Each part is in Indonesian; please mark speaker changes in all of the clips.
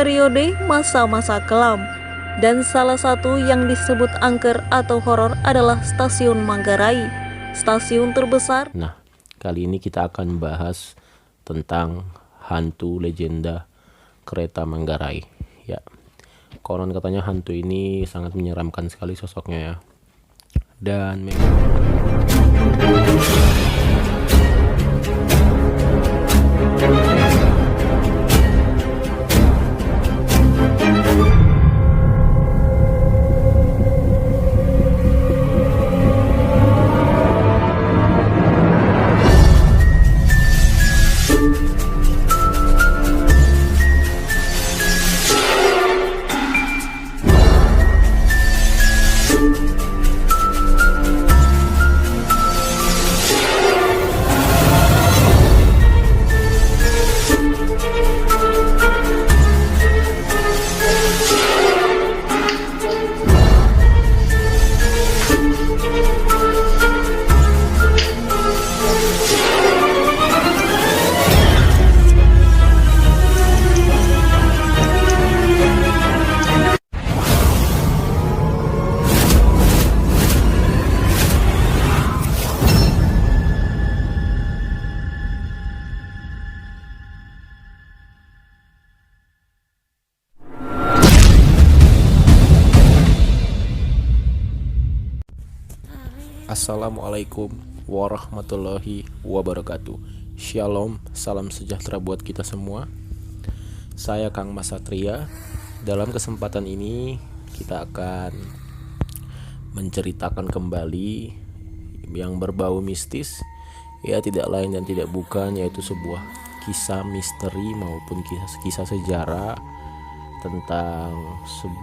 Speaker 1: periode masa-masa kelam. Dan salah satu yang disebut angker atau horor adalah Stasiun Manggarai, stasiun terbesar.
Speaker 2: Nah, kali ini kita akan bahas tentang hantu legenda kereta Manggarai. Ya, konon katanya hantu ini sangat menyeramkan sekali sosoknya ya. Dan memang Assalamualaikum warahmatullahi wabarakatuh. Shalom, salam sejahtera buat kita semua. Saya Kang Mas Satria. Dalam kesempatan ini kita akan menceritakan kembali yang berbau mistis. Ya, tidak lain dan tidak bukan yaitu sebuah kisah misteri maupun kisah sejarah tentang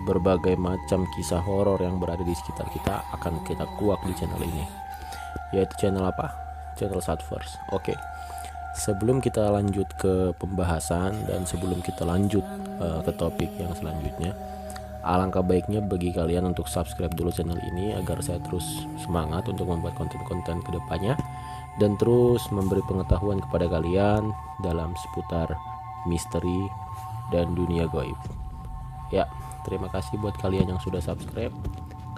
Speaker 2: berbagai macam kisah horor yang berada di sekitar kita akan kita kuak di channel ini, yaitu channel apa? Channel Satverse. Oke. Sebelum kita lanjut ke pembahasan dan sebelum kita lanjut ke topik yang selanjutnya, alangkah baiknya bagi kalian untuk subscribe dulu channel ini agar saya terus semangat untuk membuat konten-konten kedepannya dan terus memberi pengetahuan kepada kalian dalam seputar misteri dan dunia gaib. Ya, terima kasih buat kalian yang sudah subscribe.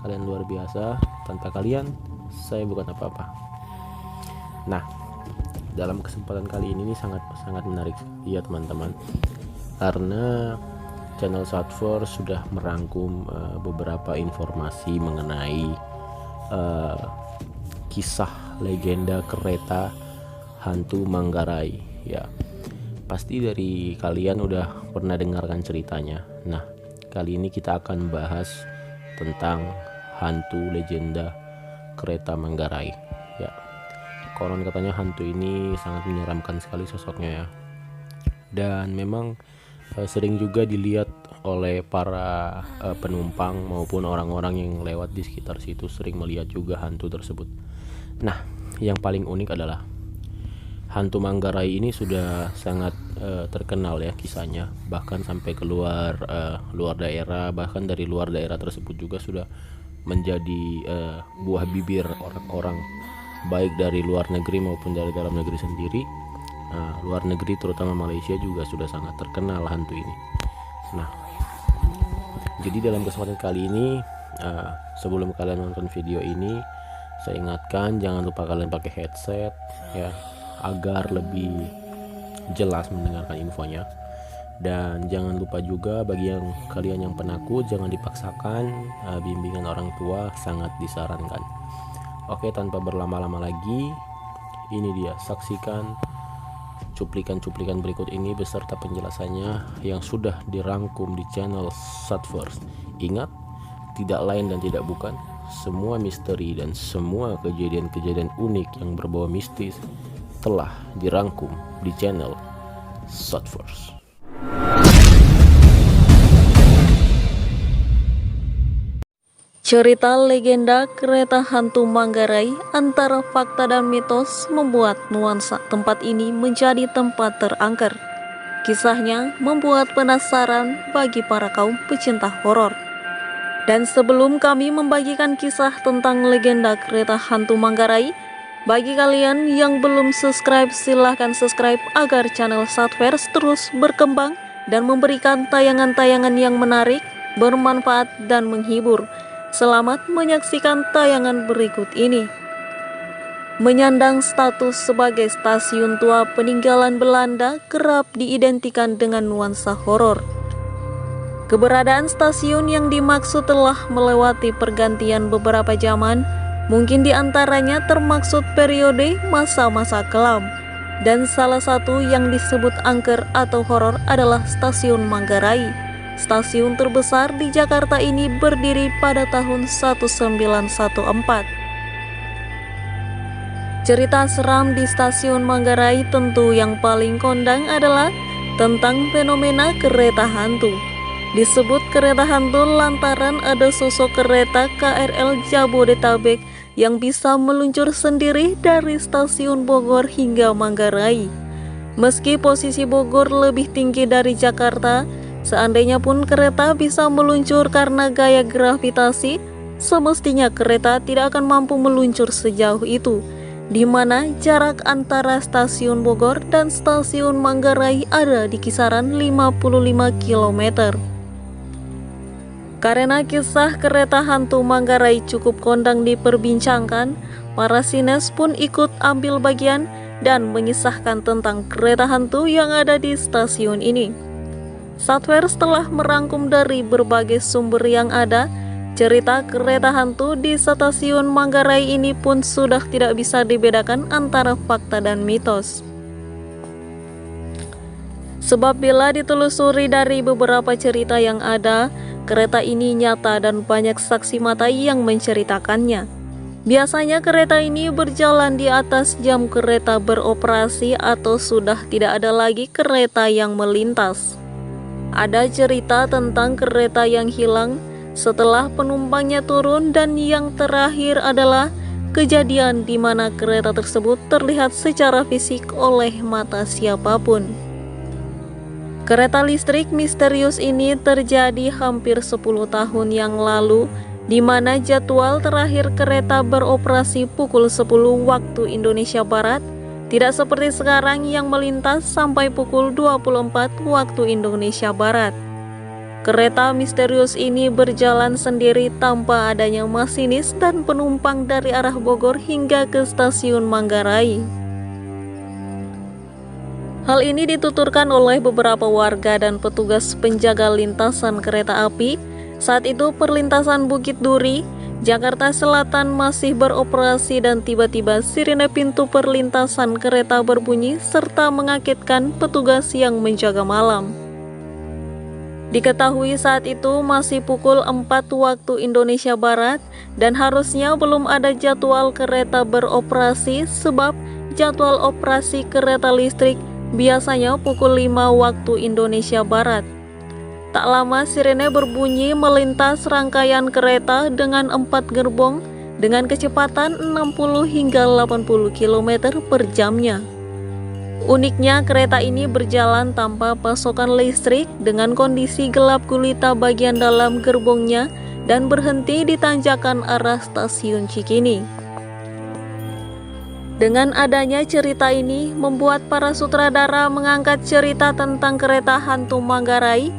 Speaker 2: Kalian luar biasa. Tanpa kalian, saya bukan apa-apa. Nah, dalam kesempatan kali ini sangat menarik ya teman-teman. Karena channel Satverse sudah merangkum beberapa informasi mengenai kisah legenda kereta hantu Manggarai. Ya, pasti dari kalian udah pernah dengarkan ceritanya. Nah, kali ini kita akan bahas tentang hantu legenda kereta Manggarai. Ya, konon katanya hantu ini sangat menyeramkan sekali sosoknya ya. Dan memang sering juga dilihat oleh para penumpang maupun orang-orang yang lewat di sekitar situ, sering melihat juga hantu tersebut. Nah, yang paling unik adalah hantu Manggarai ini sudah sangat terkenal ya kisahnya, bahkan sampai keluar luar daerah, bahkan dari luar daerah tersebut juga sudah menjadi buah bibir orang-orang baik dari luar negeri maupun dari dalam negeri sendiri. Luar negeri terutama Malaysia juga sudah sangat terkenal hantu ini. Nah, jadi dalam kesempatan kali ini sebelum kalian nonton video ini, saya ingatkan jangan lupa kalian pakai headset ya, agar lebih jelas mendengarkan infonya. Dan jangan lupa juga bagi yang kalian yang penakut, jangan dipaksakan, bimbingan orang tua sangat disarankan. Oke, tanpa berlama-lama lagi, ini dia, saksikan cuplikan-cuplikan berikut ini beserta penjelasannya yang sudah dirangkum di channel Satverse. Ingat, tidak lain dan tidak bukan, semua misteri dan semua kejadian-kejadian unik yang berbau mistis telah dirangkum di channel Satverse.
Speaker 1: Cerita legenda kereta hantu Manggarai antara fakta dan mitos membuat nuansa tempat ini menjadi tempat terangker. Kisahnya membuat penasaran bagi para kaum pecinta horor. Dan sebelum kami membagikan kisah tentang legenda kereta hantu Manggarai, bagi kalian yang belum subscribe, silahkan subscribe agar channel Satverse terus berkembang dan memberikan tayangan-tayangan yang menarik, bermanfaat, dan menghibur. Selamat menyaksikan tayangan berikut ini. Menyandang status sebagai stasiun tua peninggalan Belanda kerap diidentikan dengan nuansa horor. Keberadaan stasiun yang dimaksud telah melewati pergantian beberapa zaman, mungkin diantaranya termaksud periode masa-masa kelam. Dan salah satu yang disebut angker atau horor adalah Stasiun Manggarai. Stasiun terbesar di Jakarta ini berdiri pada tahun 1914. Cerita seram di Stasiun Manggarai tentu yang paling kondang adalah tentang fenomena kereta hantu. Disebut kereta hantu lantaran ada sosok kereta KRL Jabodetabek yang bisa meluncur sendiri dari stasiun Bogor hingga Manggarai. Meski posisi Bogor lebih tinggi dari Jakarta, seandainya pun kereta bisa meluncur karena gaya gravitasi, semestinya kereta tidak akan mampu meluncur sejauh itu, di mana jarak antara stasiun Bogor dan stasiun Manggarai ada di kisaran 55 km. Karena kisah kereta hantu Manggarai cukup kondang diperbincangkan, para sines pun ikut ambil bagian dan mengisahkan tentang kereta hantu yang ada di stasiun ini. Satwer telah merangkum dari berbagai sumber yang ada, cerita kereta hantu di stasiun Manggarai ini pun sudah tidak bisa dibedakan antara fakta dan mitos. Sebab bila ditelusuri dari beberapa cerita yang ada, kereta ini nyata dan banyak saksi mata yang menceritakannya. Biasanya kereta ini berjalan di atas jam kereta beroperasi atau sudah tidak ada lagi kereta yang melintas. Ada cerita tentang kereta yang hilang setelah penumpangnya turun, dan yang terakhir adalah kejadian di mana kereta tersebut terlihat secara fisik oleh mata siapapun. Kereta listrik misterius ini terjadi hampir 10 tahun yang lalu, di mana jadwal terakhir kereta beroperasi pukul 10 waktu Indonesia Barat, tidak seperti sekarang yang melintas sampai pukul 24 waktu Indonesia Barat. Kereta misterius ini berjalan sendiri tanpa adanya masinis dan penumpang dari arah Bogor hingga ke stasiun Manggarai. Hal ini dituturkan oleh beberapa warga dan petugas penjaga lintasan kereta api. Saat itu perlintasan Bukit Duri, Jakarta Selatan masih beroperasi dan tiba-tiba sirine pintu perlintasan kereta berbunyi serta mengagetkan petugas yang menjaga malam. Diketahui saat itu masih pukul 4 waktu Indonesia Barat dan harusnya belum ada jadwal kereta beroperasi sebab jadwal operasi kereta listrik biasanya pukul 5 waktu Indonesia Barat. Tak lama sirene berbunyi melintas rangkaian kereta dengan 4 gerbong dengan kecepatan 60 hingga 80 km per jamnya. Uniknya kereta ini berjalan tanpa pasokan listrik dengan kondisi gelap gulita bagian dalam gerbongnya dan berhenti di tanjakan arah stasiun Cikini. Dengan adanya cerita ini membuat para sutradara mengangkat cerita tentang kereta hantu Manggarai.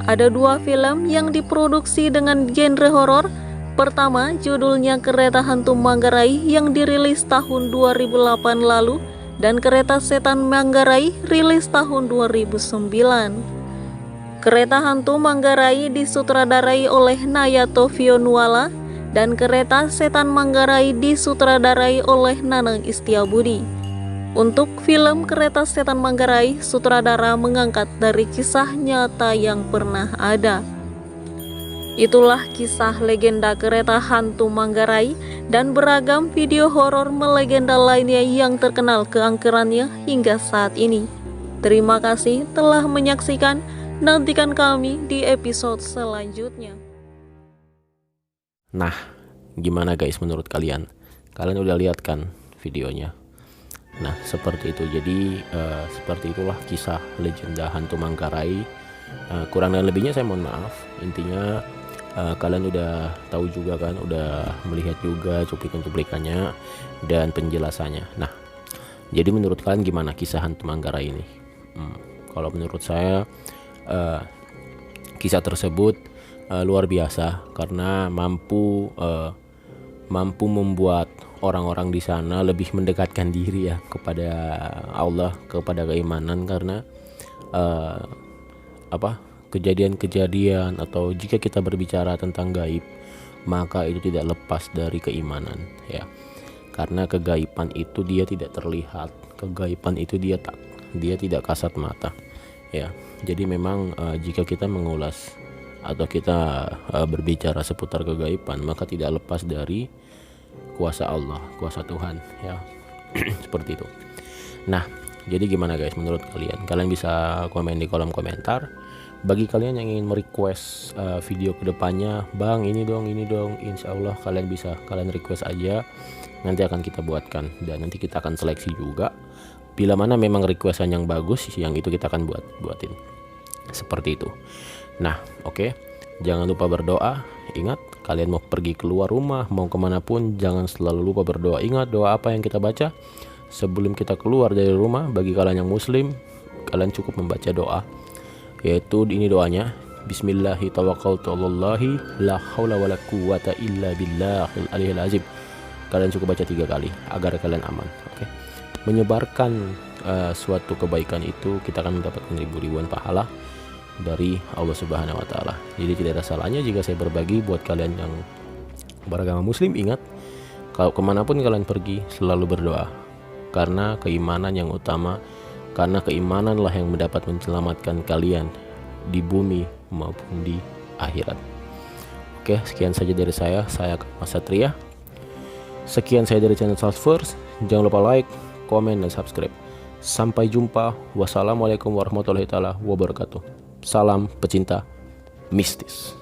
Speaker 1: Ada 2 film yang diproduksi dengan genre horor. Pertama, judulnya Kereta Hantu Manggarai yang dirilis tahun 2008 lalu, dan Kereta Setan Manggarai rilis tahun 2009. Kereta Hantu Manggarai disutradarai oleh Nayato Fionuala dan Kereta Setan Manggarai disutradarai oleh Nanang Istiabudi. Untuk film Kereta Setan Manggarai, sutradara mengangkat dari kisah nyata yang pernah ada. Itulah kisah legenda kereta hantu Manggarai dan beragam video horor melegenda lainnya yang terkenal keangkerannya hingga saat ini. Terima kasih telah menyaksikan, nantikan kami di episode selanjutnya.
Speaker 2: Nah, gimana guys menurut kalian? Kalian udah lihat kan videonya? Nah, seperti itu. Jadi seperti itulah kisah legenda hantu Manggarai. Kurang dan lebihnya saya mohon maaf. Intinya kalian udah tahu juga kan, udah melihat juga cuplikan-cuplikannya dan penjelasannya. Nah, jadi menurut kalian gimana kisah hantu Manggarai ini? Kalau menurut saya kisah tersebut luar biasa karena mampu membuat orang-orang di sana lebih mendekatkan diri ya kepada Allah, kepada keimanan, karena kejadian-kejadian atau jika kita berbicara tentang gaib, maka itu tidak lepas dari keimanan ya. Karena kegaiban itu dia tidak terlihat, kegaiban itu dia tidak kasat mata ya. Jadi memang jika kita mengulas atau kita berbicara seputar kegaiban, maka tidak lepas dari kuasa Allah, kuasa Tuhan ya. Seperti itu. Nah, jadi gimana guys menurut kalian? Kalian bisa komen di kolom komentar. Bagi kalian yang ingin merequest video kedepannya, bang ini dong, insya Allah kalian request aja, nanti akan kita buatkan dan nanti kita akan seleksi juga. Bila mana memang requestan yang bagus, yang itu kita akan buatin seperti itu. Nah, oke. Jangan lupa berdoa. Ingat, kalian mau pergi keluar rumah, mau kemanapun, jangan selalu lupa berdoa. Ingat doa apa yang kita baca sebelum kita keluar dari rumah. Bagi kalian yang muslim, kalian cukup membaca doa, yaitu ini doanya, Bismillahirrahmanirrahim, la haula wala quwata illa billahil aliyil azim. Kalian cukup baca 3 kali agar kalian aman. Oke. Menyebarkan suatu kebaikan itu kita akan mendapatkan ribu-ribuan pahala dari Allah Subhanahu wa taala. Jadi tidak ada salahnya jika saya berbagi buat kalian yang beragama muslim. Ingat, kalau kemanapun kalian pergi selalu berdoa, karena keimanan yang utama, karena keimananlah yang mendapat menyelamatkan kalian di bumi maupun di akhirat. Oke, sekian saja dari saya Mas Satria. Sekian saya dari channel Salesforce. Jangan lupa like, komen, dan subscribe. Sampai jumpa. Wassalamualaikum warahmatullahi wabarakatuh. Salam pecinta mistis.